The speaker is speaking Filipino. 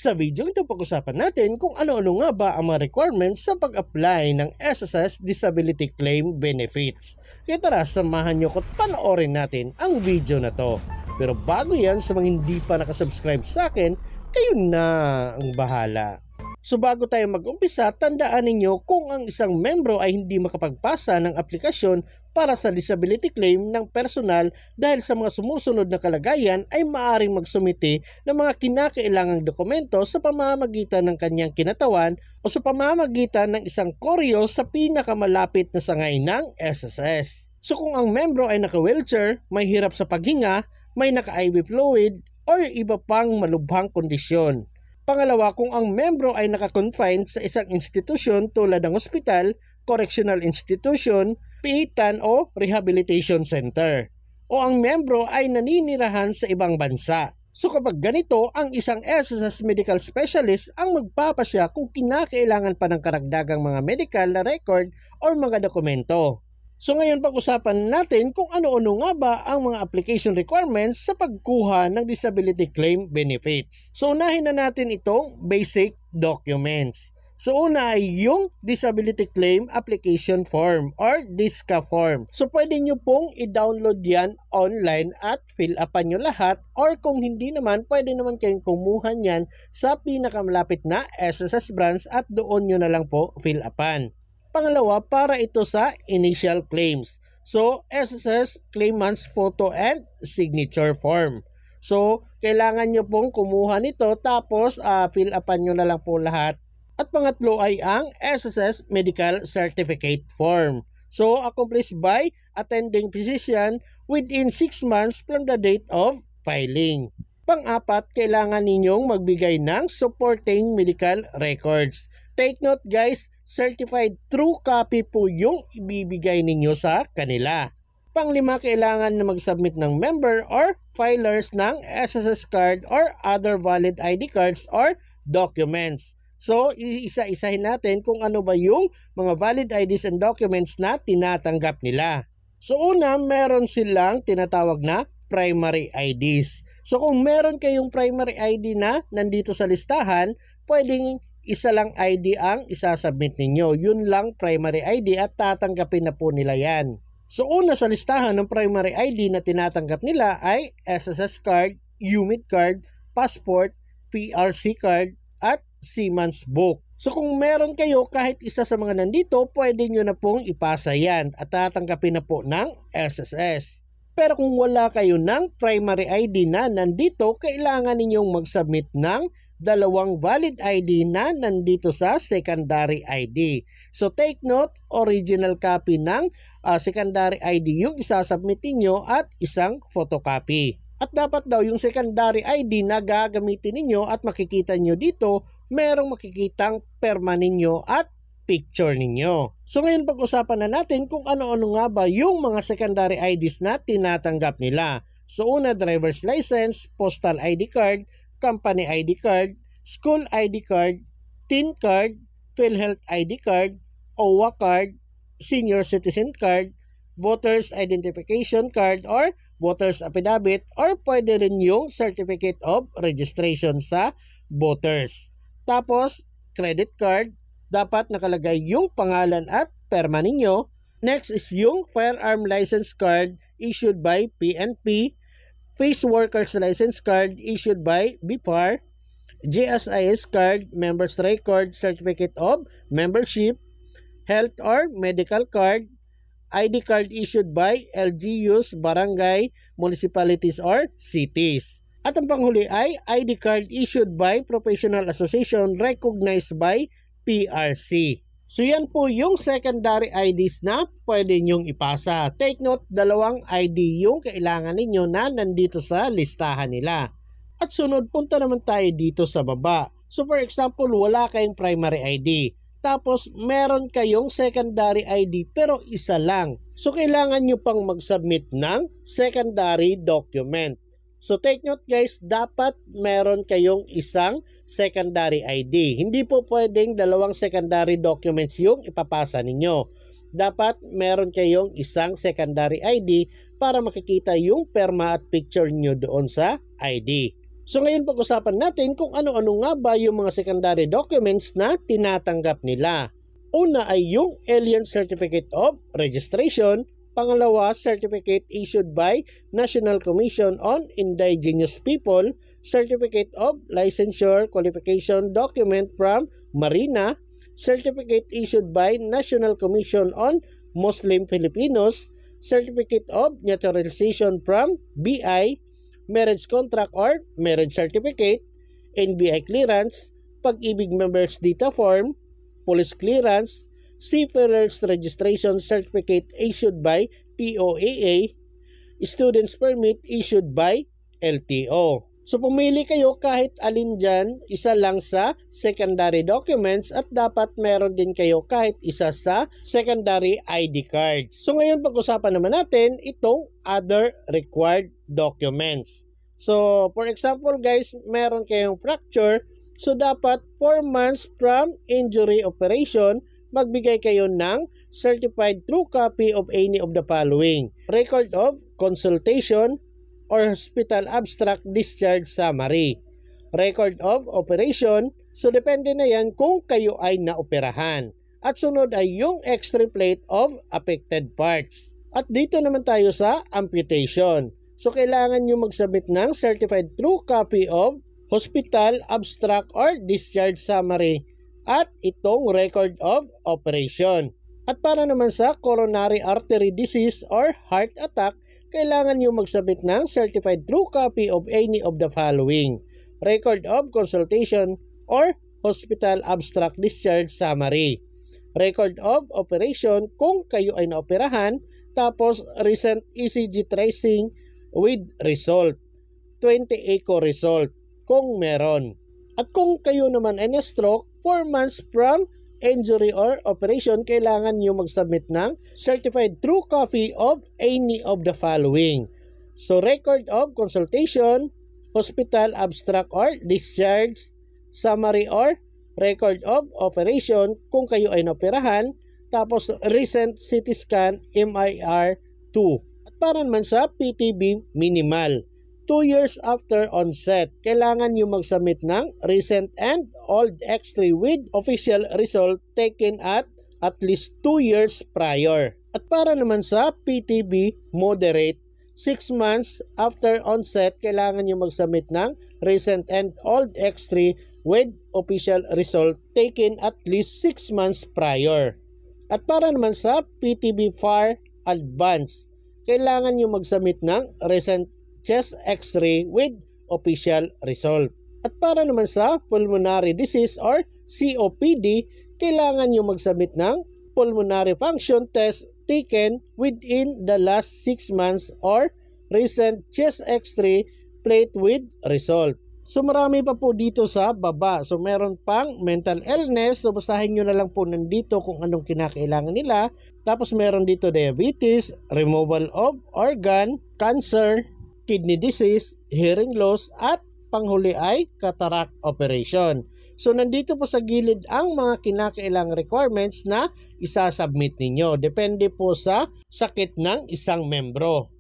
Sa video ito pag-usapan natin kung ano-ano nga ba ang mga requirements sa pag-apply ng SSS Disability Claim Benefits. Kaya tara, samahan nyo ko't panoorin natin ang video na to. Pero bago yan, sa mga hindi pa nakasubscribe sa akin, kayo na ang bahala. So bago tayo mag-umpisa, tandaan ninyo kung ang isang membro ay hindi makapagpasa ng aplikasyon para sa disability claim ng personal dahil sa mga sumusunod na kalagayan ay maaaring magsumite ng mga kinakailangang dokumento sa pamamagitan ng kanyang kinatawan o sa pamamagitan ng isang koreo sa pinakamalapit na sangay ng SSS. So kung ang membro ay naka-wheelchair, may hirap sa paghinga, may naka-IV fluid, or iba pang malubhang kondisyon. Pangalawa, kung ang membro ay naka-confine sa isang institusyon tulad ng ospital, correctional institution, piitan o rehabilitation center. O ang membro ay naninirahan sa ibang bansa. So kapag ganito, ang isang SSS medical specialist ang magpapasya kung kinakailangan pa ng karagdagang mga medical na record o mga dokumento. So ngayon pag-usapan natin kung ano-ano nga ba ang mga application requirements sa pagkuha ng disability claim benefits. So unahin na natin itong basic documents. So una ay yung disability claim application form or DISCA form. So pwede nyo pong i-download yan online at fill upan nyo lahat, or kung hindi naman, pwede naman kayong kumuha yan sa pinakamalapit na SSS branch at doon nyo na lang po fill upan. Pangalawa, para ito sa initial claims. So, SSS Claimant's Photo and Signature Form. So, kailangan nyo pong kumuha nito tapos fill upan nyo na lang po lahat. At pangatlo ay ang SSS Medical Certificate Form. So, accomplished by attending physician within 6 months from the date of filing. Pang-apat, kailangan ninyong magbigay ng supporting medical records. Take note guys, certified true copy po yung ibibigay ninyo sa kanila. Panglima, kailangan na mag-submit ng member or filers ng SSS card or other valid ID cards or documents. So, isa-isahin natin kung ano ba yung mga valid IDs and documents na tinatanggap nila. So, una, meron silang tinatawag na primary IDs. So, kung meron kayong primary ID na nandito sa listahan, pwedeng isa lang ID ang isasubmit ninyo. Yun lang primary ID at tatanggapin na po nila yan. So una sa listahan ng primary ID na tinatanggap nila ay SSS card, UMID card, passport, PRC card, at Seaman's book. So kung meron kayo kahit isa sa mga nandito, pwede nyo na pong ipasa yan at tatanggapin na po ng SSS. Pero kung wala kayo ng primary ID na nandito, kailangan ninyong mag-submit ng dalawang valid ID na nandito sa secondary ID. So take note, original copy ng secondary ID yung isasubmit niyo at isang photocopy. At dapat daw yung secondary ID na gagamitin ninyo at makikita nyo dito, merong makikitang perma ninyo at picture ninyo. So ngayon pag-usapan na natin kung ano-ano nga ba yung mga secondary IDs na tinatanggap nila. So una, driver's license, postal ID card, company ID card, school ID card, teen card, PhilHealth ID card, OWA card, senior citizen card, voters identification card or voters affidavit, or pwede rin yung certificate of registration sa voters. Tapos, credit card, dapat nakalagay yung pangalan at perma ninyo. Next is yung firearm license card issued by PNP, Face Workers License Card issued by BIPAR, GSIS Card, Members Record, Certificate of Membership, Health or Medical Card, ID Card issued by LGUs, Barangay, Municipalities or Cities. At ang panghuli ay ID Card issued by Professional Association recognized by PRC. So yan po yung secondary IDs na pwede nyong ipasa. Take note, dalawang ID yung kailangan ninyo na nandito sa listahan nila. At sunod, punta naman tayo dito sa baba. So for example, wala kayong primary ID. Tapos meron kayong secondary ID pero isa lang. So kailangan nyo pang mag-submit ng secondary document. So take note guys, dapat meron kayong isang secondary ID. Hindi po pwedeng dalawang secondary documents yung ipapasa ninyo. Dapat meron kayong isang secondary ID para makikita yung perma at picture nyo doon sa ID. So ngayon pag-usapan natin kung ano-ano nga ba yung mga secondary documents na tinatanggap nila. Una ay yung Alien Certificate of Registration, pangalawa Certificate issued by National Commission on Indigenous People, Certificate of Licensure Qualification Document from Marina, Certificate issued by National Commission on Muslim Filipinos, Certificate of Naturalization from BI, Marriage Contract or Marriage Certificate, NBI Clearance, Pag-ibig Members Data Form, Police Clearance, Seafarers Registration Certificate issued by POAA, Students Permit issued by LTO. So pumili kayo kahit alin dyan, isa lang sa secondary documents at dapat meron din kayo kahit isa sa secondary ID cards. So ngayon pag-usapan naman natin itong other required documents. So for example guys, meron kayong fracture, so dapat 4 months from injury operation, magbigay kayo ng certified true copy of any of the following: record of consultation or hospital abstract discharge summary, record of operation, so depende na yan kung kayo ay naoperahan. At sunod ay yung X-ray plate of affected parts. At dito naman tayo sa amputation. So kailangan nyo magsubmit ng certified true copy of hospital abstract or discharge summary at itong record of operation. At para naman sa coronary artery disease or heart attack, kailangan nyo magsubmit ng certified true copy of any of the following: record of consultation or hospital abstract discharge summary, record of operation kung kayo ay naoperahan, tapos recent ECG tracing with result, 20 echo result kung meron. At kung kayo naman ay na-stroke, 4 months from injury or operation, kailangan nyo mag-submit ng certified true copy of any of the following: so record of consultation, hospital abstract or discharge summary or record of operation kung kayo ay naoperahan, tapos recent CT scan MIR 2. At para naman sa PTB minimal, 2 years after onset, kailangan nyo mag-submit ng recent and old X-ray with official result taken at least 2 years prior. At para naman sa PTB moderate, 6 months after onset, kailangan nyo mag-submit ng recent and old X-ray with official result taken at least 6 months prior. At para naman sa PTB far advanced, kailangan nyo mag-submit ng recent chest X-ray with official result. At para naman sa pulmonary disease or COPD, kailangan nyo mag-submit ng pulmonary function test taken within the last 6 months or recent chest X-ray plate with result. So marami pa po dito sa baba. So meron pang mental illness. So basahin nyo na lang po nandito kung anong kinakailangan nila. Tapos meron dito diabetes, removal of organ, cancer, kidney disease, hearing loss, at panghuli ay cataract operation. So nandito po sa gilid ang mga kinakailangang requirements na isasubmit ninyo. Depende po sa sakit ng isang membro.